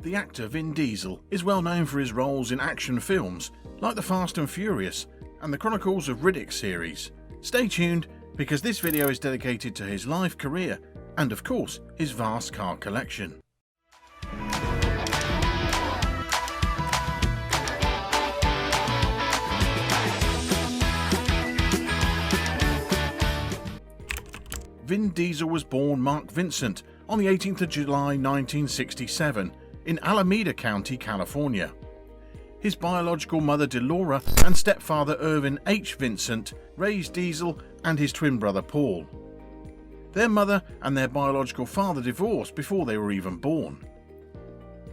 The actor Vin Diesel is well known for his roles in action films like the Fast and Furious and the Chronicles of Riddick series. Stay tuned, because this video is dedicated to his life, career, and of course his vast car collection. Vin Diesel was born Mark Vincent on the 18th of July 1967 in Alameda County, California. His biological mother Delora and stepfather Irvin H. Vincent raised Diesel and his twin brother Paul. Their mother and their biological father divorced before they were even born.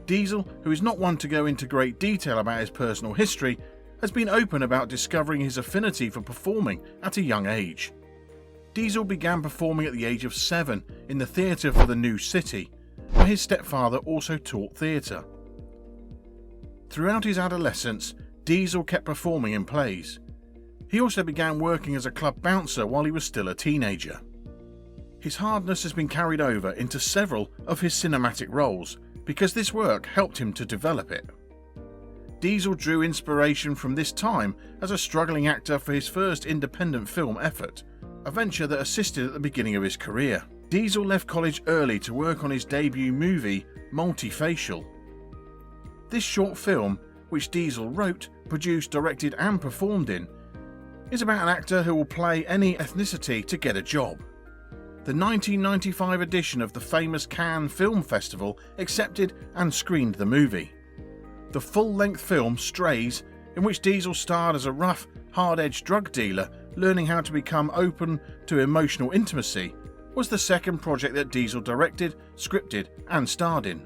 Diesel, who is not one to go into great detail about his personal history, has been open about discovering his affinity for performing at a young age. Diesel began performing at the age of 7 in the theatre for the New City, where his stepfather also taught theatre. Throughout his adolescence, Diesel kept performing in plays. He also began working as a club bouncer while he was still a teenager. His hardness has been carried over into several of his cinematic roles because this work helped him to develop it. Diesel drew inspiration from this time as a struggling actor for his first independent film effort, a venture that assisted at the beginning of his career. Diesel left college early to work on his debut movie, Multifacial. This short film, which Diesel wrote, produced, directed and performed in, is about an actor who will play any ethnicity to get a job. The 1995 edition of the famous Cannes Film Festival accepted and screened the movie. The full-length film Strays, in which Diesel starred as a rough, hard-edged drug dealer learning how to become open to emotional intimacy, was the second project that Diesel directed, scripted and starred in.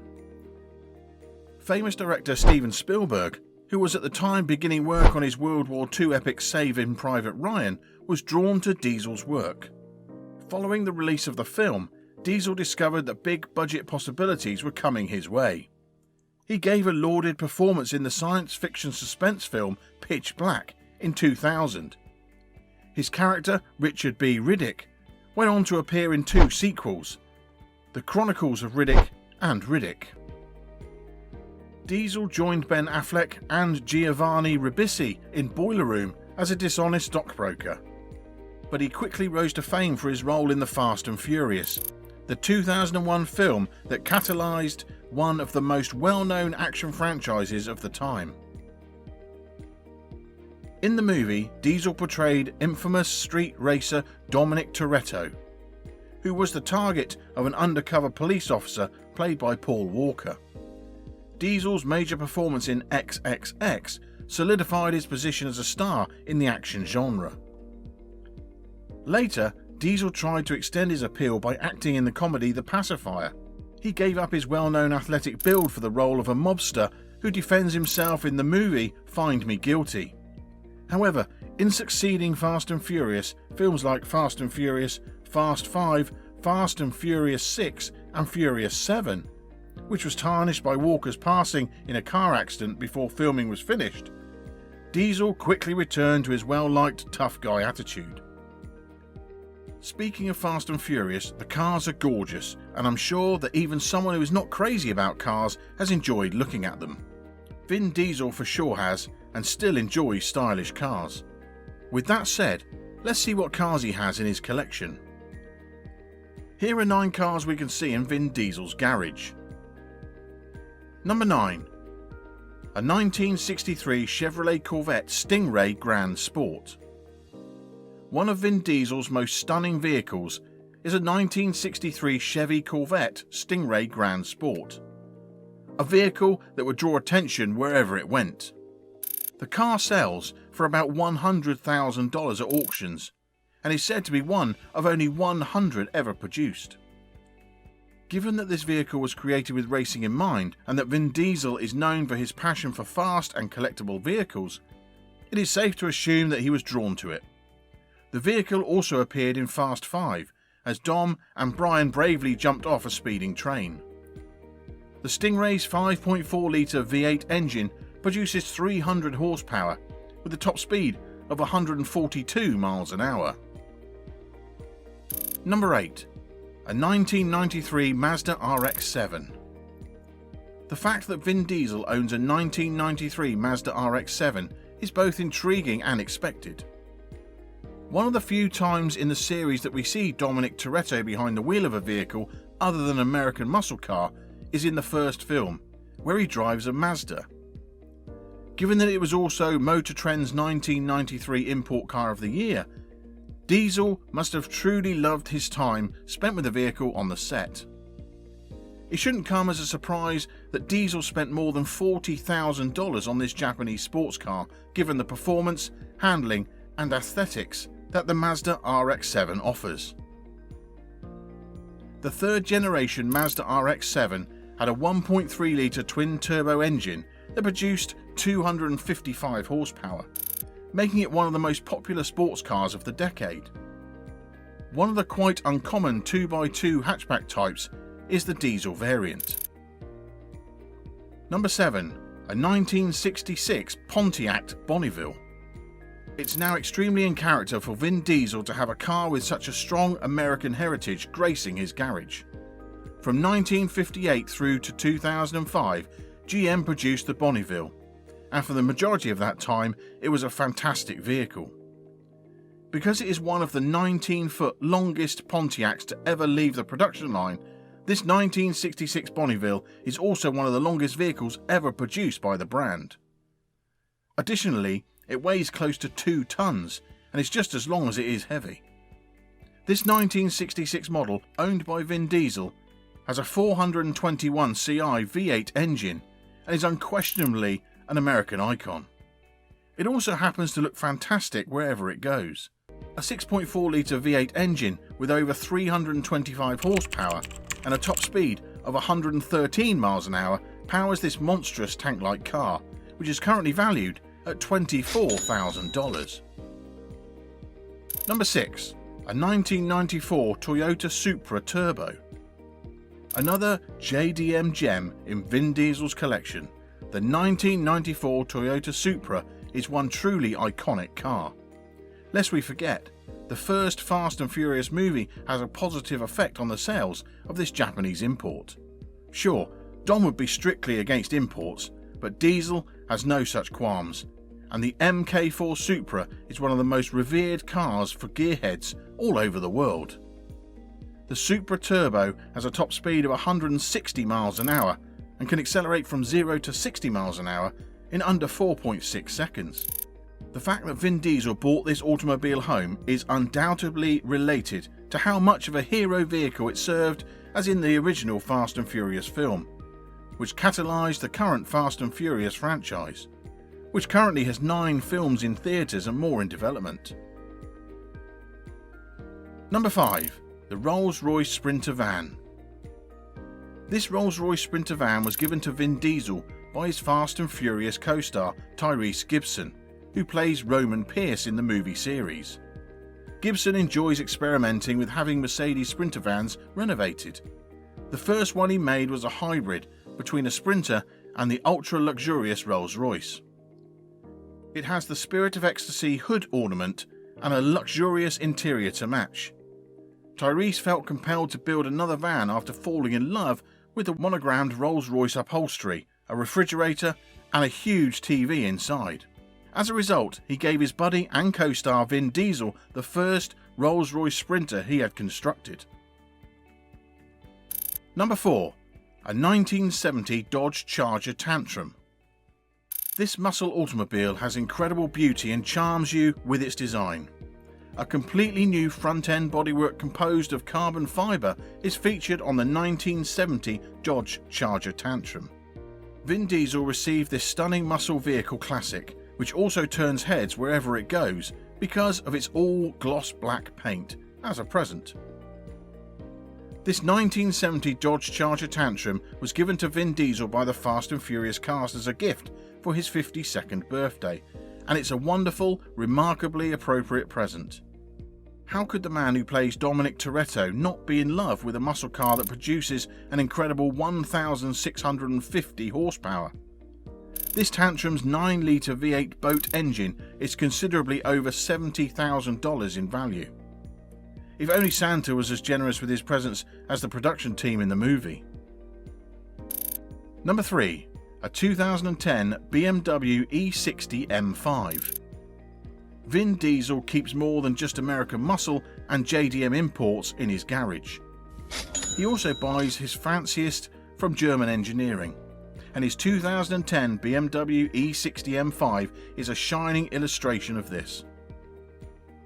Famous director Steven Spielberg, who was at the time beginning work on his World War II epic Saving Private Ryan, was drawn to Diesel's work. Following the release of the film, Diesel discovered that big budget possibilities were coming his way. He gave a lauded performance in the science fiction suspense film Pitch Black in 2000. His character, Richard B. Riddick, went on to appear in 2 sequels, The Chronicles of Riddick and Riddick. Diesel joined Ben Affleck and Giovanni Ribisi in Boiler Room as a dishonest stockbroker, but he quickly rose to fame for his role in The Fast and Furious, the 2001 film that catalyzed one of the most well-known action franchises of the time. In the movie, Diesel portrayed infamous street racer Dominic Toretto, who was the target of an undercover police officer played by Paul Walker. Diesel's major performance in XXX solidified his position as a star in the action genre. Later, Diesel tried to extend his appeal by acting in the comedy The Pacifier. He gave up his well-known athletic build for the role of a mobster who defends himself in the movie Find Me Guilty. However, in succeeding Fast and Furious, films like Fast and Furious, Fast 5, Fast and Furious 6 and Furious 7, which was tarnished by Walker's passing in a car accident before filming was finished, Diesel quickly returned to his well-liked tough guy attitude. Speaking of Fast and Furious, the cars are gorgeous, and I'm sure that even someone who is not crazy about cars has enjoyed looking at them. Vin Diesel for sure has, and still enjoys stylish cars. With that said, let's see what cars he has in his collection. Here are 9 cars we can see in Vin Diesel's garage. Number 9. A 1963 Chevrolet Corvette Stingray Grand Sport. One of Vin Diesel's most stunning vehicles is a 1963 Chevy Corvette Stingray Grand Sport, a vehicle that would draw attention wherever it went. The car sells for about $100,000 at auctions and is said to be one of only 100 ever produced. Given that this vehicle was created with racing in mind and that Vin Diesel is known for his passion for fast and collectible vehicles, it is safe to assume that he was drawn to it. The vehicle also appeared in Fast 5 as Dom and Brian bravely jumped off a speeding train. The Stingray's 5.4 litre V8 engine produces 300 horsepower with a top speed of 142 miles an hour. Number 8. A 1993 Mazda RX-7. The fact that Vin Diesel owns a 1993 Mazda RX-7 is both intriguing and expected. One of the few times in the series that we see Dominic Toretto behind the wheel of a vehicle other than an American muscle car is in the first film, where he drives a Mazda. Given that it was also Motor Trend's 1993 Import Car of the Year, Diesel must have truly loved his time spent with the vehicle on the set. It shouldn't come as a surprise that Diesel spent more than $40,000 on this Japanese sports car, given the performance, handling and aesthetics that the Mazda RX-7 offers. The third generation Mazda RX-7 had a 1.3 litre twin-turbo engine that produced 255 horsepower, making it one of the most popular sports cars of the decade. One of the quite uncommon 2x2 hatchback types is the diesel variant. Number 7. A 1966 Pontiac Bonneville. It's now extremely in character for Vin Diesel to have a car with such a strong American heritage gracing his garage. From 1958 through to 2005, GM produced the Bonneville, and for the majority of that time it was a fantastic vehicle. Because it is one of the 19-foot longest Pontiacs to ever leave the production line, this 1966 Bonneville is also one of the longest vehicles ever produced by the brand. Additionally, it weighs close to 2 tons and is just as long as it is heavy. This 1966 model, owned by Vin Diesel, has a 421 CI V8 engine and is unquestionably an American icon. It also happens to look fantastic wherever it goes. A 6.4 litre V8 engine with over 325 horsepower and a top speed of 113 miles an hour powers this monstrous tank-like car, which is currently valued at $24,000. Number 6. A 1994 Toyota Supra Turbo. Another JDM gem in Vin Diesel's collection, the 1994 Toyota Supra is one truly iconic car. Lest we forget, the first Fast and Furious movie has a positive effect on the sales of this Japanese import. Sure, Dom would be strictly against imports, but Diesel has no such qualms, and the MK4 Supra is one of the most revered cars for gearheads all over the world. The Supra Turbo has a top speed of 160 miles an hour and can accelerate from 0 to 60 miles an hour in under 4.6 seconds. The fact that Vin Diesel bought this automobile home is undoubtedly related to how much of a hero vehicle it served as in the original Fast and Furious film, which catalysed the current Fast and Furious franchise, which currently has 9 films in theatres and more in development. Number 5. The Rolls-Royce Sprinter Van. This Rolls-Royce Sprinter van was given to Vin Diesel by his Fast and Furious co-star Tyrese Gibson, who plays Roman Pierce in the movie series. Gibson enjoys experimenting with having Mercedes Sprinter vans renovated. The first one he made was a hybrid between a Sprinter and the ultra-luxurious Rolls-Royce. It has the Spirit of Ecstasy hood ornament and a luxurious interior to match. Tyrese felt compelled to build another van after falling in love with the monogrammed Rolls-Royce upholstery, a refrigerator and a huge TV inside. As a result, he gave his buddy and co-star Vin Diesel the first Rolls-Royce Sprinter he had constructed. Number 4. A 1970 Dodge Charger Tantrum. This muscle automobile has incredible beauty and charms you with its design. A completely new front-end bodywork composed of carbon fibre is featured on the 1970 Dodge Charger Tantrum. Vin Diesel received this stunning muscle vehicle classic, which also turns heads wherever it goes because of its all gloss black paint, as a present. This 1970 Dodge Charger Tantrum was given to Vin Diesel by the Fast and Furious cast as a gift for his 52nd birthday, and it's a wonderful, remarkably appropriate present. How could the man who plays Dominic Toretto not be in love with a muscle car that produces an incredible 1,650 horsepower? This Tantrum's 9-litre V8 boat engine is considerably over $70,000 in value. If only Santa was as generous with his presents as the production team in the movie. Number 3. A 2010 BMW E60 M5. Vin Diesel keeps more than just American muscle and JDM imports in his garage. He also buys his fanciest from German engineering, and his 2010 BMW E60 M5 is a shining illustration of this.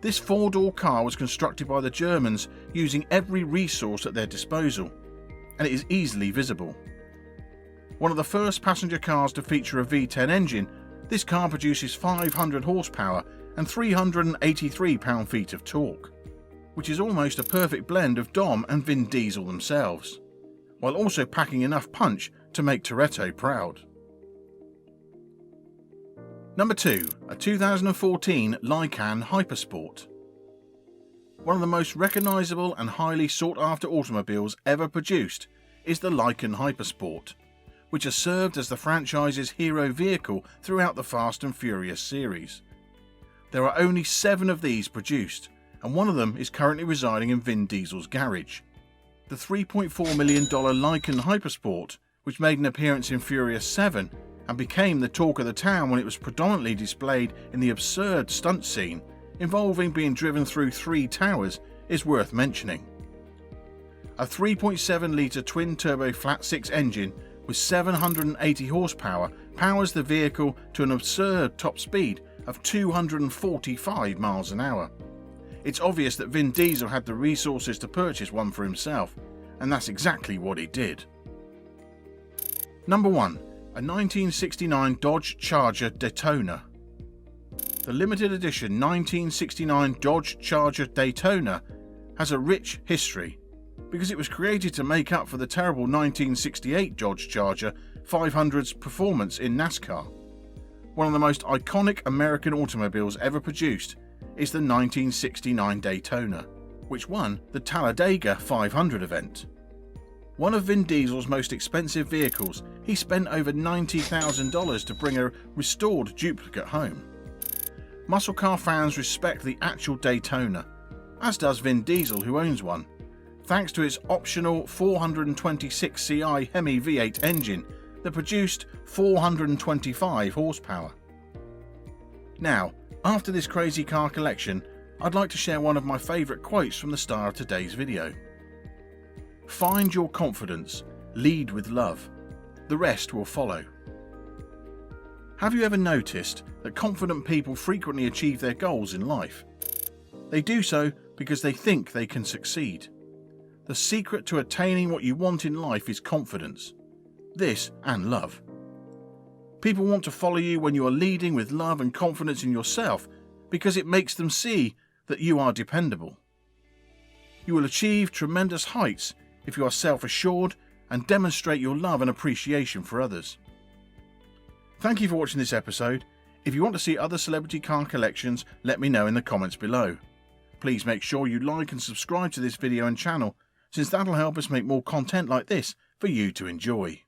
This four-door car was constructed by the Germans using every resource at their disposal, and it is easily visible. One of the first passenger cars to feature a V10 engine, this car produces 500 horsepower and 383 pound-feet of torque, which is almost a perfect blend of Dom and Vin Diesel themselves, while also packing enough punch to make Toretto proud. Number 2. A 2014 Lykan HyperSport. One of the most recognisable and highly sought-after automobiles ever produced is the Lykan HyperSport, which has served as the franchise's hero vehicle throughout the Fast and Furious series. There are only 7 of these produced, and one of them is currently residing in Vin Diesel's garage. The $3.4 million Lykan HyperSport, which made an appearance in Furious 7 and became the talk of the town when it was predominantly displayed in the absurd stunt scene involving being driven through 3 towers, is worth mentioning. A 3.7-litre twin-turbo flat-six engine with 780 horsepower powers the vehicle to an absurd top speed of 245 miles an hour. It's obvious that Vin Diesel had the resources to purchase one for himself, and that's exactly what he did. Number 1. A 1969 Dodge Charger Daytona. The limited edition 1969 Dodge Charger Daytona has a rich history because it was created to make up for the terrible 1968 Dodge Charger 500's performance in NASCAR. One of the most iconic American automobiles ever produced is the 1969 Daytona, which won the Talladega 500 event. One of Vin Diesel's most expensive vehicles, he spent over $90,000 to bring a restored duplicate home. Muscle car fans respect the actual Daytona, as does Vin Diesel, who owns one, thanks to its optional 426 Ci Hemi V8 engine that produced 425 horsepower. Now, after this crazy car collection, I'd like to share one of my favourite quotes from the star of today's video. "Find your confidence, lead with love. The rest will follow." Have you ever noticed that confident people frequently achieve their goals in life? They do so because they think they can succeed. The secret to attaining what you want in life is confidence. This and love. People want to follow you when you are leading with love and confidence in yourself because it makes them see that you are dependable. You will achieve tremendous heights if you are self-assured and demonstrate your love and appreciation for others. Thank you for watching this episode. If you want to see other celebrity car collections, let me know in the comments below. Please make sure you like and subscribe to this video and channel, since that'll help us make more content like this for you to enjoy.